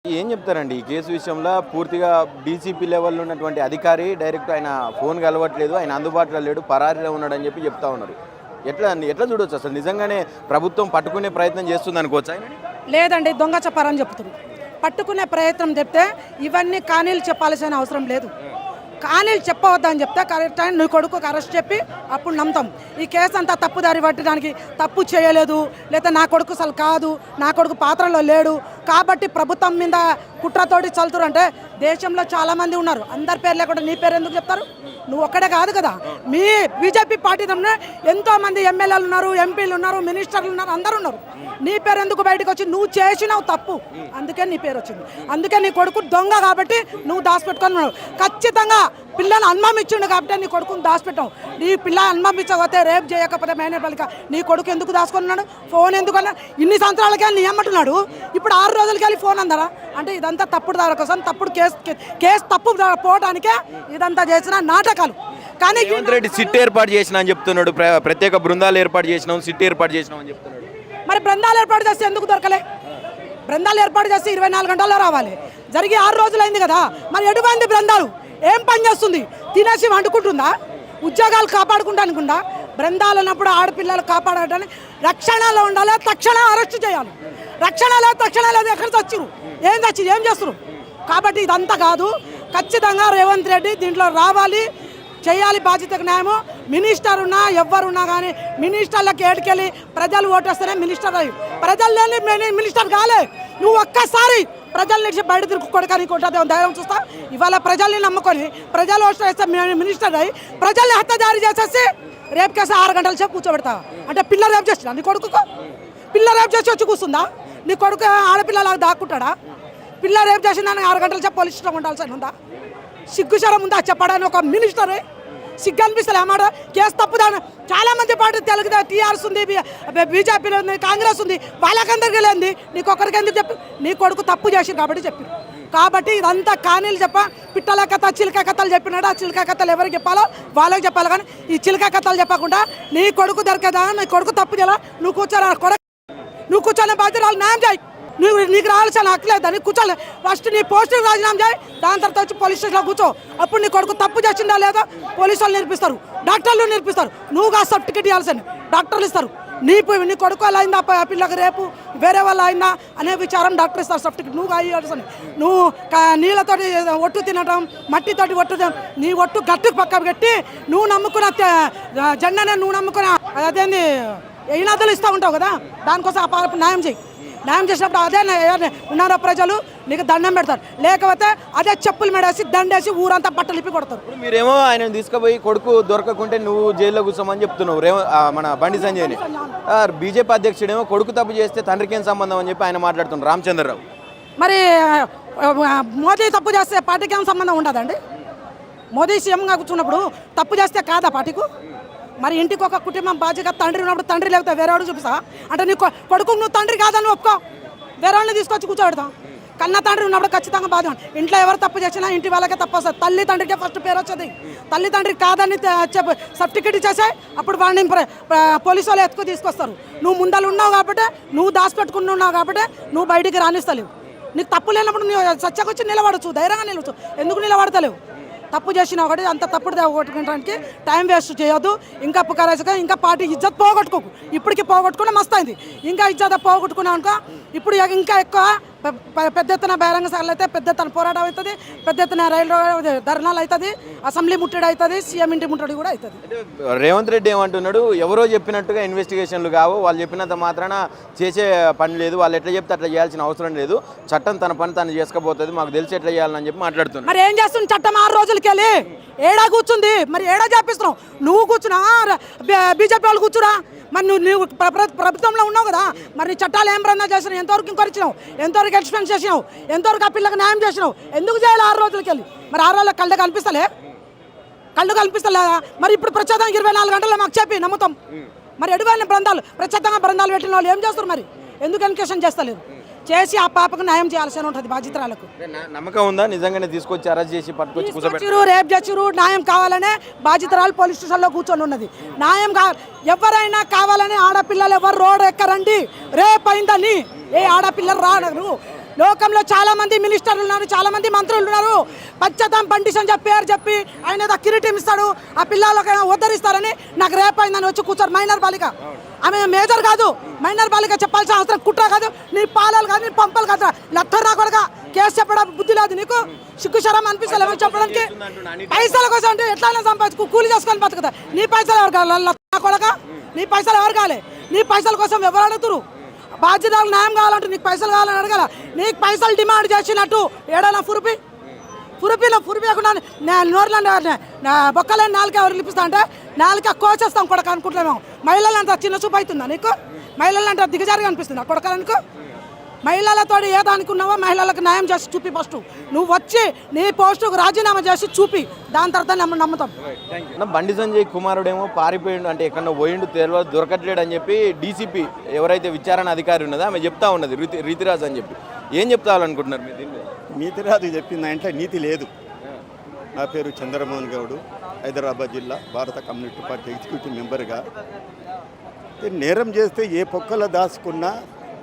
ఏం చెప్తారండి ఈ కేసు విషయంలో పూర్తిగా డీసీపీ లెవెల్లో ఉన్నటువంటి అధికారి డైరెక్ట్ ఆయన ఫోన్ కలవట్లేదు, ఆయన అందుబాటులో లేడు, పరారీలో ఉన్నాడని చెప్తా ఉన్నారు. ఎట్లా చూడొచ్చు అసలు? నిజంగానే ప్రభుత్వం పట్టుకునే ప్రయత్నం చేస్తుంది అనుకోవచ్చా? లేదండి, దొంగ చెప్పారని చెప్తున్నారు. పట్టుకునే ప్రయత్నం చెప్తే ఇవన్నీ కానీలు చెప్పాల్సిన అవసరం లేదు. కానీలు చెప్పవద్దని చెప్తే కరెక్ట్ టైం నీ కొడుకు అరెస్ట్ చెప్పి అప్పుడు నమ్ముతాం. ఈ కేసు అంతా తప్పుదారి పట్టడానికి తప్పు చేయలేదు, లేదా నా కొడుకు అసలు కాదు, నా కొడుకు పాత్రలో లేడు కాబట్టి ప్రభుత్వం మీద కుట్రతోటి చల్తురు అంటే దేశంలో చాలామంది ఉన్నారు. అందరి పేరు లేకుండా నీ పేరు ఎందుకు చెప్తారు? నువ్వు ఒక్కడే కాదు కదా, మీ బీజేపీ పార్టీ తరఫున ఎంతోమంది ఎమ్మెల్యేలు ఉన్నారు, ఎంపీలు ఉన్నారు, మినిస్టర్లు ఉన్నారు, అందరూ ఉన్నారు. నీ పేరు ఎందుకు బయటకు వచ్చి? నువ్వు చేసినావు తప్పు, అందుకే నీ పేరు వచ్చింది. అందుకే నీ కొడుకు దొంగ కాబట్టి నువ్వు దాచిపెట్టుకొని ఉన్నావు. ఖచ్చితంగా పిల్లని అనుమతించిండు కాబట్టి నీ కొడుకుని దాచిపెట్టావు. నీ పిల్ల అనుమతించకపోతే రేపు చేయకపోతే మేనేపల్లిక నీ కొడుకు ఎందుకు దాచుకున్నాడు? ఫోన్ ఎందుకన్నా? ఇన్ని సంవత్సరాలకే నీ అమ్మటున్నాడు, ఇప్పుడు 6 రోజులకి వెళ్ళి ఫోన్ అందరా అంటే ఇదంతా తప్పుడు దారి కోసం, తప్పుడు కేసు తప్పు పోవడానికే ఇదంతా చేసిన నాటకాలు. కానీ రేవంత్ రెడ్డి సిట్ ఏర్పాటు చేసిన అని చెప్తున్నాడు, ప్రత్యేక బృందాలు ఏర్పాటు చేసినాం, సిట్ ఏర్పాటు చేసినాం అని చెప్తున్నాడు. మరి బృందాలు ఏర్పాటు చేస్తే ఎందుకు దొరకలే? బృందాలు ఏర్పాటు చేస్తే 24 గంటల్లో రావాలి. జరిగి 6 రోజులు అయింది కదా, మరి ఎటువంటి బృందాలు ఏం పని చేస్తుంది? తినేసి వండుకుంటుందా? ఉద్యోగాలు కాపాడుకుంటానుకుందా? బృందాలు ఉన్నప్పుడు ఆడపిల్లలు కాపాడటానికి రక్షణలో ఉండాలి, తక్షణం అరెస్ట్ చేయాలి. రక్షణ లేదు, తక్షణ లేదు, ఎక్కడ చచ్చిరు, ఏం చేస్తారు? కాబట్టి ఇదంతా కాదు, ఖచ్చితంగా రేవంత్ రెడ్డి దీంట్లో రావాలి, చేయాలి బాధ్యతకు న్యాయము. మినిస్టర్ ఉన్నా ఎవరున్నా కానీ మినిస్టర్లకు ఏడుకెళ్ళి ప్రజలు ఓటేస్తేనే మినిస్టర్ అయ్యి, ప్రజలు లేని మినిస్టర్ కాలే. నువ్వు ఒక్కసారి ప్రజల నుంచి బయట తిరుగుకోవడానికి కొట్టదే ధైర్యం చూస్తా. ఇవాళ ప్రజల్ని నమ్ముకొని ప్రజలు ఓటు వేస్తే మినిస్టర్ అయ్యి ప్రజల్ని హత్యాదారి చేసేసి రేపు కేసు 6 గంటల సేపు కూర్చోబెడతా అంటే పిల్ల రేపు చేస్తున్నా? నీ కొడుకు పిల్ల రేపు చేసి వచ్చి కూర్చుందా? నీ కొడుకు ఆడపిల్లలా దాక్కుంటాడా? పిల్ల రేపు చేసిందని 6 గంటల సేపు పోలీస్ స్టేషన్ ఉండాల్సి ఉందా? సిగ్గుశరం ఉందా చెప్పడానికి? ఒక మినిస్టర్ సిగ్గు అనిపిస్తలే అన్నమాట. కేసు తప్పుదాని చాలా మంది పార్టీ తెలుగు టీఆర్ఎస్ ఉంది, బీజేపీలో ఉంది, కాంగ్రెస్ ఉంది, వాళ్ళకందరికీ లేనిది నీకొకరికి ఎందుకు చెప్పి? నీ కొడుకు తప్పు చేసి కాబట్టి చెప్పి. కాబట్టి ఇదంతా కానీలు చెప్ప పిట్టల కథ చిలక కథలు చెప్పినాడు. ఆ చిలక కథలు ఎవరికి చెప్పాలో వాళ్ళకి చెప్పాలి, కానీ ఈ చిలక కథలు చెప్పకుండా నీ కొడుకు దొరికేదా? నీ కొడుకు తప్పు చేయాలా? నువ్వు కూర్చొని బాధ్యత న్యాయం చేయి. నీకు రావాల్సిన హక్కు లేదా? నీకు కూర్చోలే, ఫస్ట్ నీ పోస్టుకి రాజీనామా చేయి, దాని తర్వాత వచ్చి పోలీస్ స్టేషన్లో కూర్చో. అప్పుడు నీ కొడుకు తప్పు చేసిందా లేదా పోలీసు వాళ్ళు నేర్పిస్తారు, డాక్టర్లు నేర్పిస్తారు. నువ్వుగా సర్టిఫికేట్ ఇవ్వాల్సింది డాక్టర్లు ఇస్తారు. నీ కొడుకు అలా అయిందా, పిల్లకి రేపు వేరే వాళ్ళు అయిందా అనే విచారం డాక్టర్ ఇస్తారు సర్టిఫికేట్. నువ్వు ఇవ్వాల్సింది. నువ్వు నీళ్ళతోటి ఒట్టు తినడం, మట్టితోటి ఒట్టు, నీ ఒట్టు గట్టు పక్క పెట్టి నువ్వు నమ్ముకున్న జెండానే నువ్వు నమ్ముకున్న అదేంది ఈనాదులు ఇస్తూ ఉంటావు కదా, దానికోసం ఆ న్యాయం చేయి. న్యాయం చేసినప్పుడు అదే ఉన్నారో ప్రజలు నీకు దండం పెడతారు, లేకపోతే అదే చెప్పులు మెడేసి దండేసి ఊరంతా బట్టలు ఇప్పి కొడతారు. ఇప్పుడు మీరేమో ఆయన తీసుకుపోయి కొడుకు దొరకకుంటే నువ్వు జైల్లో కూర్చోమని చెప్తున్నావు. మన బండి సంజయ్ని బీజేపీ అధ్యక్షుడేమో కొడుకు తప్పు చేస్తే తండ్రికి ఏం సంబంధం అని చెప్పి ఆయన మాట్లాడుతున్నారు. రామచంద్రరావు మరి మోదీ తప్పు చేస్తే పార్టీకి ఏం సంబంధం ఉండదండి? మోదీ సీఎంగా కూర్చున్నప్పుడు తప్పు చేస్తే కాదా పార్టీకు? మరి ఇంటికి ఒక కుటుంబం బాధ్యత, తండ్రి ఉన్నప్పుడు తండ్రి లేకపోతే వేరేవాడు చూపిస్తా అంటే నీ కొడుకు నువ్వు తండ్రి కాదని ఒప్పుకో, వేరేవాడిని తీసుకొచ్చి కూర్చోబెడతాం. కన్న తండ్రి ఉన్నప్పుడు ఖచ్చితంగా బాధ్యత. ఇంట్లో ఎవరు తప్పు చేసినా ఇంటి వాళ్ళకే తప్పు వస్తుంది. తల్లి తండ్రికే ఫస్ట్ పేరు వచ్చేది. తల్లి తండ్రికి కాదని సర్టిఫికేట్ ఇచ్చేసే అప్పుడు వాడిని పోలీసు వాళ్ళు ఎత్తుకు తీసుకొస్తారు. నువ్వు ముందలు ఉన్నావు కాబట్టి, నువ్వు దాచిపెట్టుకుని ఉన్నావు కాబట్టి నువ్వు బయటికి రాణిస్తలేవు. నీకు తప్పు లేనప్పుడు నువ్వు సత్యకొచ్చి నిలబడచ్చు, ధైర్యంగా నిలవచ్చు. ఎందుకు నిలబడతలేవు? తప్పు చేసినా ఒకటి అంత తప్పుడు కొట్టుకోవడానికి టైం వేస్ట్ చేయొద్దు. ఇంకా పుకారేసుగా ఇంకా పార్టీ ఇజ్జత్ పోగొట్టుకోకు. ఇప్పటికి పోగొట్టుకుని మస్తు అయింది, ఇంకా ఇజ్జత్ పోగొట్టుకున్నావు అనుకో. ఇప్పుడు ఇంకా ఎక్కువ పెద్ద ఎత్తున బహిరంగ సభలు అయితే పెద్ద ఎత్తున పోరాటం అవుతుంది, పెద్ద ఎత్తున రైలు ధర్నాలు అవుతుంది, అసెంబ్లీ ముట్టడి అవుతుంది, సీఎం ఇంటి ముట్టడి కూడా అవుతుంది. రేవంత్ రెడ్డి ఏమంటున్నాడు? ఎవరో చెప్పినట్టుగా ఇన్వెస్టిగేషన్లు కావు, వాళ్ళు చెప్పినంత మాత్రాన చేసే పని లేదు, వాళ్ళు ఎట్లా చెప్తే అట్లా చేయాల్సిన అవసరం లేదు, చట్టం తన పని తను చేసుకపోతుంది, మాకు తెలిసి ఎట్లా చేయాలని చెప్పి మాట్లాడుతున్నాడు. మరి ఏం చేస్తుంది చట్టం? 6 రోజులకి వెళ్ళి ఏడా కూర్చుంది, మరి ఏడా చేపిస్తున్నావు? నువ్వు కూర్చున్నా, బీజేపీ వాళ్ళు కూర్చురా. మరి నువ్వు ప్రభుత్వంలో ఉన్నావు కదా, మరి నీ చట్టాలు ఏం బృందా చేసినావు? ఎంతవరకు ఇంకొక ఇచ్చినావు? ఎంతవరకు ఎక్స్పెన్స్ చేసినావు? ఎంతవరకు ఆ పిల్లకి న్యాయం చేసినావు? ఎందుకు చేయాలి 6 రోజులకి వెళ్ళి? మరి 6 రోజులకు కళ్ళు కనిపిస్తలేదా? మరి ఇప్పుడు ప్రచారం 24 గంటల్లో మాకు చెప్పి నమ్ముతాం. మరి ఎటువంటి బృందాలు ప్రత్యేకంగా బృందాలు పెట్టిన వాళ్ళు ఏం చేస్తారు? మరి ఎందుకు ఎన్కేషన్ చేస్తలేదు? చేసి ఆ పాపకు న్యాయం చేయాల్సి ఉంటుంది బాధ్యతలకు. నమ్మకం ఉందా నిజంగానే తీసుకొచ్చి అరెస్ట్ చేసి పట్టుకొచ్చి కూర్చోబెట్టారు, రేప్ చేసిరు? న్యాయం కావాలనే బాధ్యతరాలు పోలీస్ స్టేషన్లో కూర్చొని ఉన్నది. న్యాయం ఎవరైనా కావాలని ఆడపిల్లలు ఎవరు రోడ్ ఎక్కరండి. రేప్ అయిందని ఏ ఆడపిల్లలు రానరు. లోకంలో చాలా మంది మినిస్టర్లు ఉన్నారు, చాలా మంది మంత్రులు ఉన్నారు. పచ్చదం పండిషన్ చెప్పి పేరు చెప్పి ఆయన ఏదో కిరీటం ఇస్తాడు, ఆ పిల్లలకి ఉద్ధరిస్తారని నాకు రేపు అయిందని వచ్చి కూర్చోరు. మైనర్ బాలిక, ఆమె మేజర్ కాదు, మైనర్ బాలిక చెప్పాల్సిన అవసరం కుట్ర కాదు. నీ పాలలు కాదు, నీ పంపలు కాదు, లత్తర్ రాకూడగా కేసు చెప్పడం బుద్ధి లేదు నీకు. సిగ్గుశరం అనిపిస్తలే ఏమని చెప్పడానికి. పైసల కోసం అంటే ఎట్లయినా సంపాదించు, కూలి చేసుకొని బతుకుతా. నీ పైసలు ఎవరు కావాలి కొడగా? నీ పైసలు ఎవరు కావాలి? నీ పైసల కోసం ఎవరు అడుగుతురు? బాధ్యతలు న్యాయం కావాలంటే నీకు పైసలు కావాలని అడగాల. నీకు పైసలు డిమాండ్ చేసినట్టు ఏడైనా ఫురిపియకుండా నోర్లు బొక్కలేని నాలుక ఎవరు పిలిపిస్తా అంటే నాలుక కోసేస్తాం కొడక అనుకుంటున్నాము. మహిళలు అంత చిన్న చూపు అవుతుందా నీకు? మహిళలు అంటే దిగజారిగా అనిపిస్తుందా కొడకలకు? మహిళలతో ఏదనుకున్నావో మహిళలకు న్యాయం చేసి చూపి. ఫస్ట్ నువ్వు వచ్చి నీ పోస్టుకు రాజీనామా చేసి చూపి, దాని తర్వాత నమ్ముతాం. బండి సంజయ్ కుమారుడేమో పారిపోయిండు, అంటే ఎక్కడో పోయిండు తెలియదు, దొరకట్లేడు అని చెప్పి డీసీపీ ఎవరైతే విచారణ అధికారి ఉన్నదో ఆమె చెప్తా ఉన్నది, రీతిరాజు అని చెప్పి. ఏం చెప్తావాలనుకుంటున్నారు మీరు దీన్ని? నీతిరాజు చెప్పింది అంటే నీతి లేదు. నా పేరు చంద్రమోహన్ గౌడ్, హైదరాబాద్ జిల్లా భారత కమ్యూనిస్ట్ పార్టీ ఎగ్జిక్యూటివ్ మెంబర్గా. నేరం చేస్తే ఏ పొక్కలో దాచుకున్నా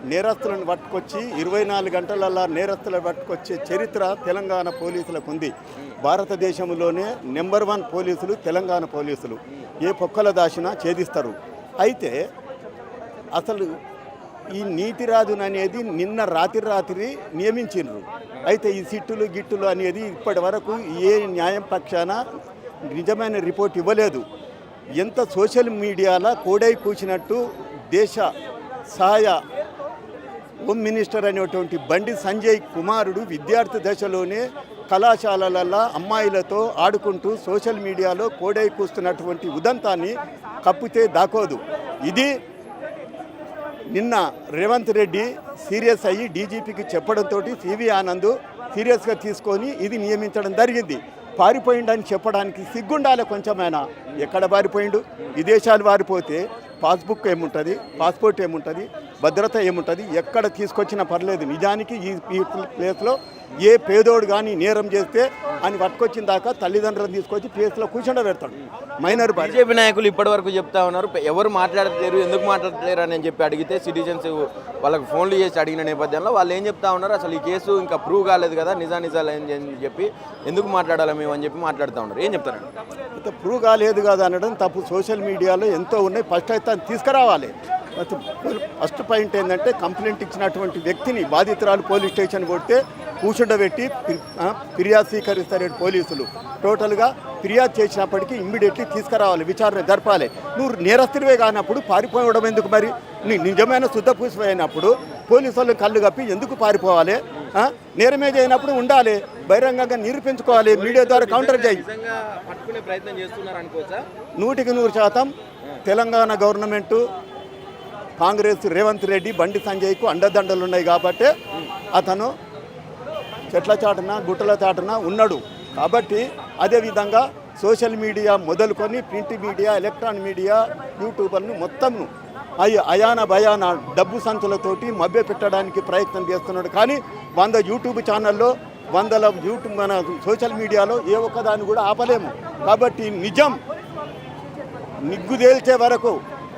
నేరస్తులను పట్టుకొచ్చి 24 గంటలల్లా నేరస్తులను పట్టుకొచ్చే చరిత్ర తెలంగాణ పోలీసులకు ఉంది. భారతదేశంలోనే నెంబర్ 1 పోలీసులు తెలంగాణ పోలీసులు. ఏ పొక్కల దాచినా ఛేదిస్తారు. అయితే అసలు ఈ నీతిరాజును అనేది నిన్న రాత్రి నియమించిండ్రు. అయితే ఈ సిట్టులు గిట్టులు అనేది ఇప్పటి వరకు ఏ న్యాయం పక్షాన నిజమైన రిపోర్ట్ ఇవ్వలేదు. ఎంత సోషల్ మీడియాలో కోడై కూర్చున్నట్టు దేశ సహాయ హోమ్ మినిస్టర్ అనేటువంటి బండి సంజయ్ కుమారుడు విద్యార్థి దశలోనే కళాశాలలలో అమ్మాయిలతో ఆడుకుంటూ సోషల్ మీడియాలో కోడై కూస్తున్నటువంటి ఉదంతాన్ని కప్పితే దాకోదు. ఇది నిన్న రేవంత్ రెడ్డి సీరియస్ అయ్యి డీజీపీకి చెప్పడంతో సివి ఆనంద్ సీరియస్గా తీసుకొని ఇది నియమించడం జరిగింది. పారిపోయిండని చెప్పడానికి సిగ్గుండాలి కొంచెమైనా. ఎక్కడ పారిపోయిండు? విదేశాలు పారిపోతే పాస్బుక్ ఏముంటుంది, పాస్పోర్ట్ ఏముంటుంది, భద్రత ఏముంటుంది, ఎక్కడ తీసుకొచ్చినా పర్లేదు. నిజానికి ఈ ప్లేస్లో ఏ పేదోడు కానీ నేరం చేస్తే అని పట్టుకొచ్చిన దాకా తల్లిదండ్రులను తీసుకొచ్చి ప్లేస్లో కూర్చోబెడతాడు. మైనర్ బీజేపీ నాయకులు ఇప్పటి వరకు చెప్తా ఉన్నారు, ఎవరు మాట్లాడట్లేరు, ఎందుకు మాట్లాడట్లేరు అని చెప్పి అడిగితే సిటిజన్స్ వాళ్ళకి ఫోన్లు చేసి అడిగిన నేపథ్యంలో వాళ్ళు ఏం చెప్తా ఉన్నారు, అసలు ఈ కేసు ఇంకా ప్రూవ్ కాలేదు కదా, నిజాలు అని చెప్పి ఎందుకు మాట్లాడాలి మేము అని చెప్పి మాట్లాడుతూ ఉన్నారు. ఏం చెప్తారండి? అయితే ప్రూవ్ కాలేదు కదా అనడం తప్పు. సోషల్ మీడియాలో ఎంతో ఉన్నాయి, ఫస్ట్ అయితే తీసుకురావాలి. ఫస్ట్ పాయింట్ ఏంటంటే కంప్లైంట్ ఇచ్చినటువంటి వ్యక్తిని బాధితురాలు పోలీస్ స్టేషన్ కొడితే కూర్చుండబెట్టి ఫిర్యాదు స్వీకరిస్తారు పోలీసులు. టోటల్గా ఫిర్యాదు చేసినప్పటికీ ఇమ్మీడియట్లీ తీసుకురావాలి, విచారణ జరపాలి. నువ్వు నేరస్తుడివే కానప్పుడు పారిపోవడం ఎందుకు? మరి నీ నిజమైన శుద్ధపూసి అయినప్పుడు పోలీసు వాళ్ళు కళ్ళు కప్పి ఎందుకు పారిపోవాలి? నేరమే చేయనప్పుడు ఉండాలి, బహిరంగంగా నిరూపించుకోవాలి, మీడియా ద్వారా కౌంటర్ చేయి. 100% తెలంగాణ గవర్నమెంటు కాంగ్రెస్ రేవంత్ రెడ్డి బండి సంజయ్కు అండదండలు ఉన్నాయి కాబట్టి అతను చెట్ల చాటున గుట్టల చాటున ఉన్నాడు. కాబట్టి అదేవిధంగా సోషల్ మీడియా మొదలుకొని ప్రింట్ మీడియా, ఎలక్ట్రానిక్ మీడియా, యూట్యూబర్ను మొత్తం అయాన భయాన డబ్బు సంచులతోటి మభ్య పెట్టడానికి ప్రయత్నం చేస్తున్నాడు. కానీ 100 యూట్యూబ్ ఛానల్లో, 100 మన సోషల్ మీడియాలో ఏ ఒక్కదాన్ని కూడా ఆపలేము. కాబట్టి నిజం నిగ్గుదేల్చే వరకు,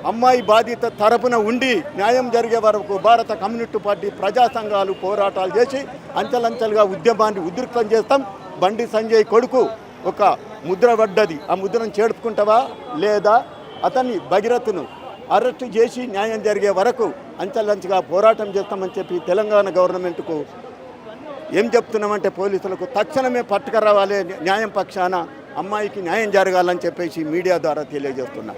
అమ్మాయి బాధిత తరపున ఉండి న్యాయం జరిగే వరకు భారత కమ్యూనిస్ట్ పార్టీ ప్రజా సంఘాలు పోరాటాలు చేసి అంచెలంచెలుగా ఉద్యమాన్ని ఉధృతం చేస్తాం. బండి సంజయ్ కొడుకు ఒక ముద్ర పడ్డది, ఆ ముద్రను చేర్చుకుంటావా లేదా అతన్ని భగీరథను అరెస్టు చేసి న్యాయం జరిగే వరకు అంచెలంచెగా పోరాటం చేస్తామని చెప్పి తెలంగాణ గవర్నమెంట్కు ఏం చెప్తున్నామంటే పోలీసులకు తక్షణమే పట్టుకురావాలి, న్యాయం పక్షాన అమ్మాయికి న్యాయం జరగాలని చెప్పేసి మీడియా ద్వారా తెలియజేస్తున్నాం.